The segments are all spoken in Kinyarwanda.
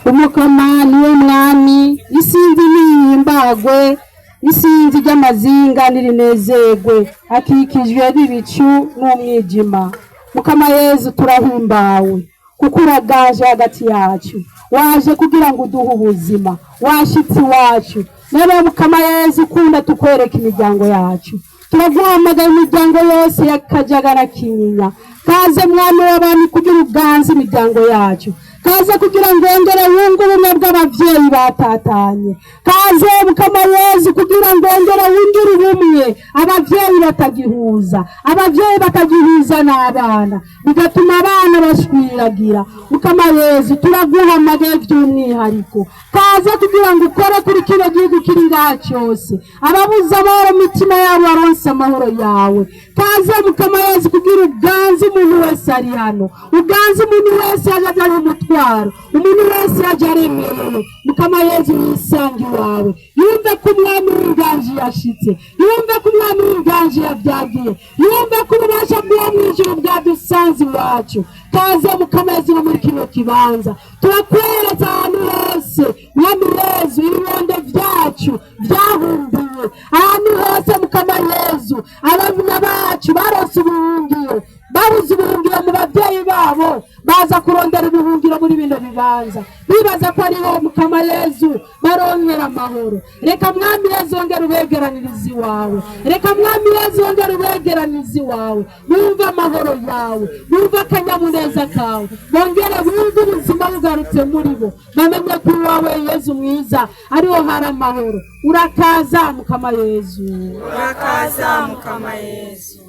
Umukama niwe mwami, isinzi nihimbagwe, isinzi ry'amazinga nirinezerwe, akikijwe n'ibicu n'umwijima. Mukama Yezu turahimbawe, kuko uraganje hagati yacu, waje kugira ngo uduhe ubuzima, washitsi wacu. Nebe Mukama Yezu ukunda tukwereka imiryango yacu, turaguhamagara imiryango yose y'Akajagara Kinyinya. Kaze mwami w'abami kugira uganze imiryango yacu, kaze kugira ngo wongere wunge ubumwe bw'abavyeyi batatanye. Kaze Mukama Yezu kugira ngo wongere wungire ubumwe abavyeyi batagihuza, abavyeyi batagihuza n'abana, bigatuma abana bashwiragira. Mukama Yezu turaguhamagaye by'umwihariko, kaze kugira ngo ukore kuri kino gihugu kiri ngaha cyose, ababuze amahoro imitima yabo baronse amahoro yawe. Kaze Mukama Yezu kugira uganze umuntu wese ari hano, uganze umuntu wese yaje ari umutwaro, umuntu wese yaje aremerewe. Mukama Yezu nisangi wawe, yumve ko umwami w'inganji yashitse, yumve ko umwami w'inganji yabyagiye, yumve ko ububasha bwo mw'ijuru bwadusanze iwacu. Kaze Mukama Yezu no muri kino kibanza, turakwereza ahantu hose mwami Yezu ibibondo vyacu vyahumbiwe, ahantu hose Mukama Yezu abana bacu barose ubuhungiro, babuze ubuhungiro mu bavyeyi babo, baza kurondera ubuhungiro muri bino bibanza, bibaza ko ariho Mukama Yezu baronkera amahoro. Reka mwami Yezu wongere ubegeranirize iwawe, reka mwami Yezu wongere ubegeranirize iwawe, bumve amahoro yawe, bumve akanyamuneza kawe, bongere bumve ubuzima bugarutse muri bo, bamenye ko iwawe Yezu mwiza ariho hari amahoro. Urakaza Mukama Yezu, urakaza Mukama Yezu.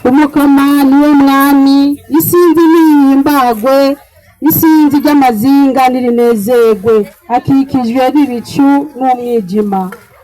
Umukama niwe mwami, isinzi nihimbagwe, isinzi ry'amazinga nirinezerwe, akikijwe n'ibicu n'umwijima.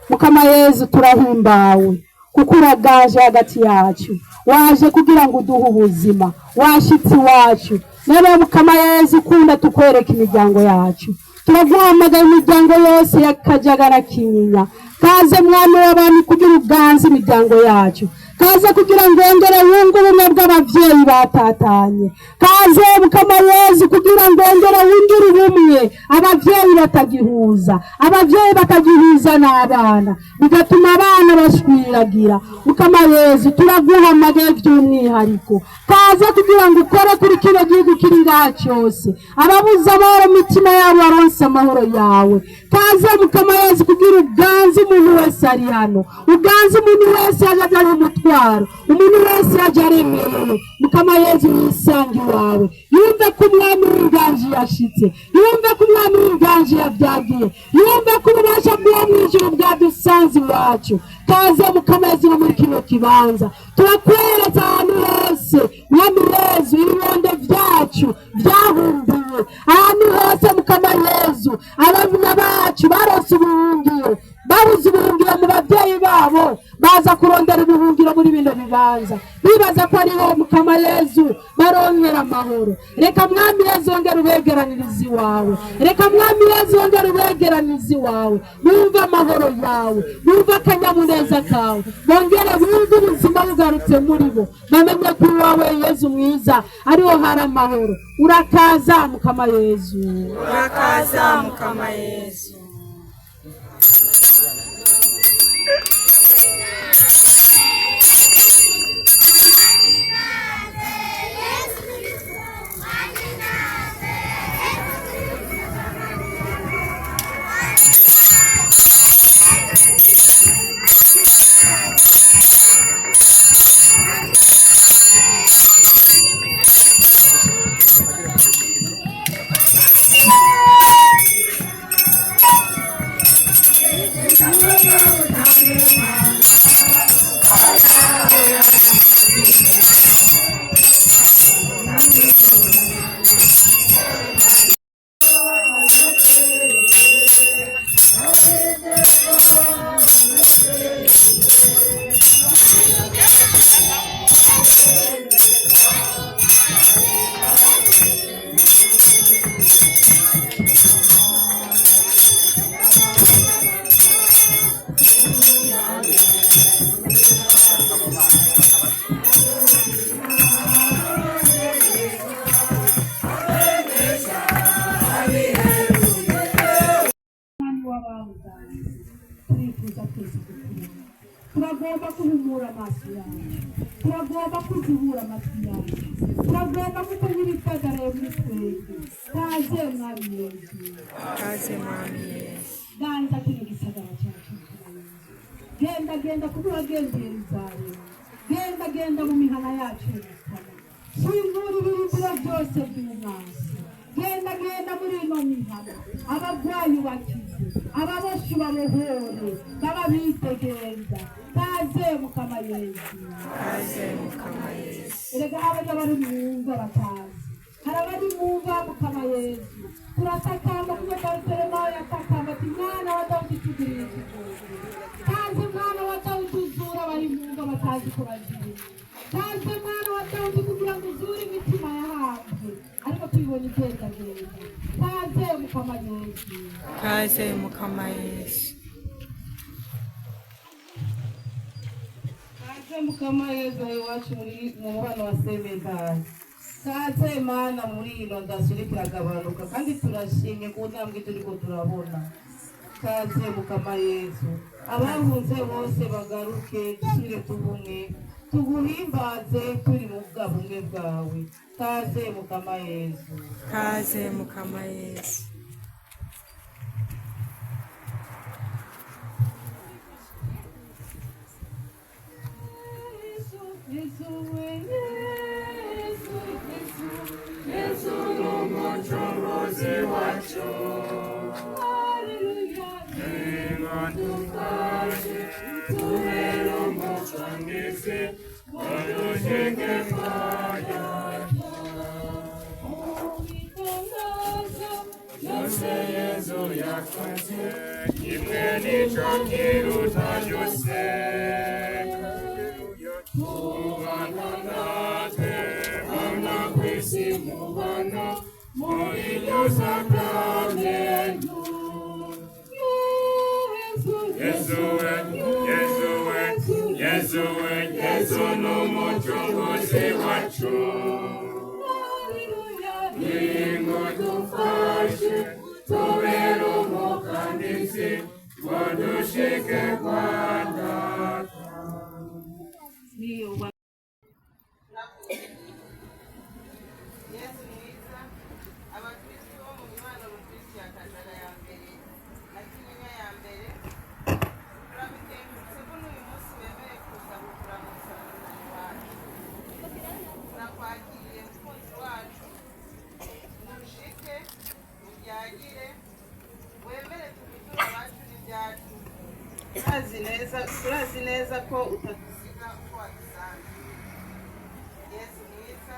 Mukama Yezu turahimbawe, kuko uraganje hagati yacu, waje kugira ngo uduhe ubuzima, washitsi wacu. Nebe Mukama Yezu ukunda tukwereka imiryango yacu, turaguhamagara imiryango yose y'Akajagara Kinyinya. Kaze mwami w'abami kugira uganze imiryango yacu, kaze kugira ngo wongere wunge ubumwe bw'abavyeyi batatanye. Kaze Mukama Yezu kugira ngo wongere wungire ubumwe abavyeyi batagihuza, abavyeyi batagihuza n'abana, bigatuma abana bashwiragira. Mukama Yezu turaguhamagaye by'umwihariko, kaze kugira ngo ukore kuri kino gihugu kiri ngaha cyose, ababuze amahoro imitima yabo baronse amahoro yawe. Kaze Mukama Yezu kugira uganze umuntu wese ari hano, uganze umuntu wese yaje ari umutwaro, umuntu wese yaje aremerewe. Mukama Yezu yisange wawe, yumve ko umwami w'inganji yashitse, yumve ko umwami w'inganji yabyagiye, yumve ko ububasha bw'uwo mw'ijuru bwadusanze iwacu. Kaze Mukama Yezu no muri kino kibanza, turakwereza ahantu hose mwami Yezu ibibondo vyacu vyahumbiwe, ahantu hose Mukama Yezu abana bacu baronse ubuhungiro, babuze ubuhungiro mu bavyeyi babo, baza kurondera ubuhungiro muri bino bibanza, bibaza ko ariho Mukama Yezu baronkera amahoro. Reka mwami Yezu wongera ubegeraniriza iwawe, reka mwami Yezu wongera ubegeraniriza iwawe, bumve amahoro yawe, bumve akanyamuneza kawe, bongere bumve ubuzima bugarutse muri bo, bamenye ko iwawe Yezu mwiza ariho hari amahoro. Urakaza Mukama Yezu, urakaza Mukama Yezu. Turagomba kuhumura amaso yawe, turagomba kuzibura amatwi yawe, turagomba kutagira itagara muri twebwe. Kaze mwami Yezu, Kaze mwami Yezu. ganza kino gisagara cyacu. Genda genda kuko uragendeye Yerusalemu, genda genda mu mihana yacu y'Umukama, shingura ibirindiro byose by'umwanzi, genda genda muri ino mihana, abagwayi bakize, ababoshyi babohore, babitegereza. Kaze Mukama Yezu, Kaze Mukama Yezu. erega abana bari mwumva batazi, hari abari mwumva Mukama Yezu. Turatakamba kuko Dawidi nawe yatakamba ati mwana wa Dawidi tugirire ikigongo. Kaze mwana wa Dawidi uzura bari mwumva batazi ko bagira. Kaze mwana wa Dawidi kugira ngo uzure imitima yahabwe, ariko tubibona igendagenda. Kaze Mukama Yezu, Kaze Mukama Yezu. Kaze Mukama Yezu iwacu mu mubano wa Seminari. Kaze Mana muri ino ndasuri kiragabanuka kandi turashimye ku ntambwe turiko turabona. Kaze Mukama Yezu, abahunze bose bagaruke dusubire tubumwe, tuguhimbaze turi mu bwabumwe bwawe. Kaze Mukama Yezu, Kaze Mukama Yezu. Yesu n'umucunguzi wacu. Haleluya. Dufashe tubere umucunguzi wadushike kwayacu. Yose Yesu yakoze, kimwe nico kiruta byose. Mubana natwe, bana kw'isi mubana, muri byose akamenu. Yesu we, Yesu we, Yesu we, Yesu n'umucunguzi wacu. Ningo dufashe, tubere umukandisi, ngo dushike kwa Data. Yesu mwiza, abakristo bo mu mibano mukristo ya Kajara ya mbere na Kinyinya ya mbere, turabikengurutse ko n'uyu munsi bemeye kuza kukuramutsa iwacu. turazi neza ko utadusiga uko wadusanze. Yesu mwiza,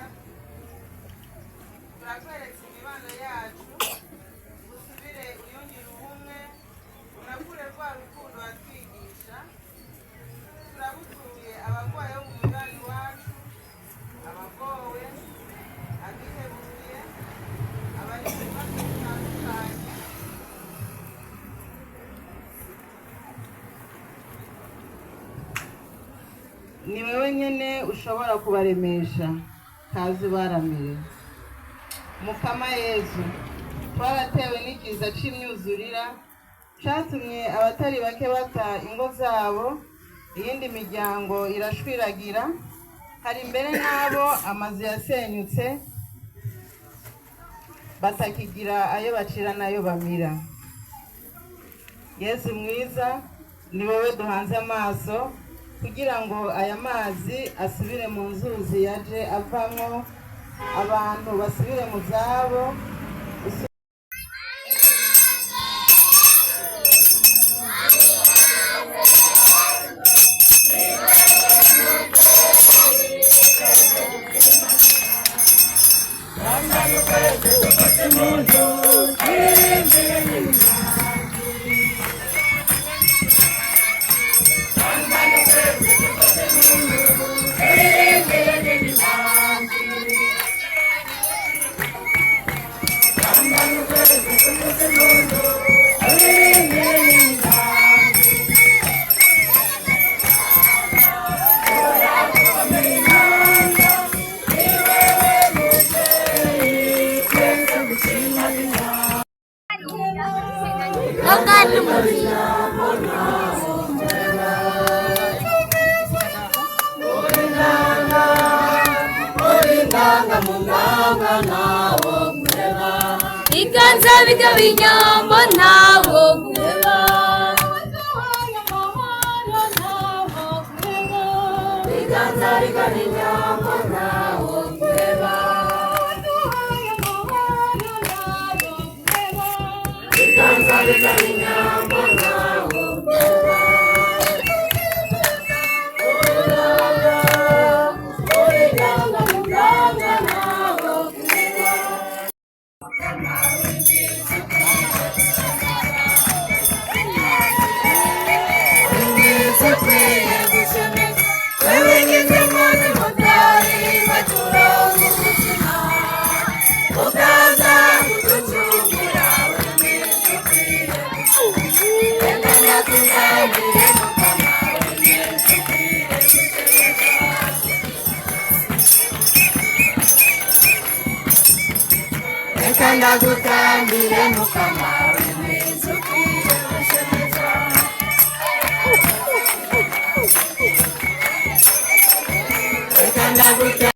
turakweretse imibano yacu, usubire uyongere ubumwe, unakure rwa rukundo watwigisha. Turabutuye abarwayi bo mu mibano iwacu, abagowe, abihebuye, abari mu bibazo bitandukanye. Ni wewe nyene ushobora kubaremesha, kazi ubaramire. Mukama Yesu, twaratewe n'ikiza c'imyuzurira catumye abatari bake bata ingo zabo, iyindi miryango irashwiragira, hari mbere n'abo amazu yasenyutse batakigira ayo bacira n'ayo bamira. Yesu mwiza, ni wowe duhanze amaso kugira ngo aya mazi asubire mu nzuzi yaje avamwo, abantu basubire mu zabo. Iganza bijya binyambo ntawo kureba, iganza bijya binyambo ntawo kureba, iganza bijya binyambo ntawo kureba. Ndagutambire Mukama w'imeza ukwiye gushemeza, reka ndagutambire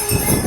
Thank you.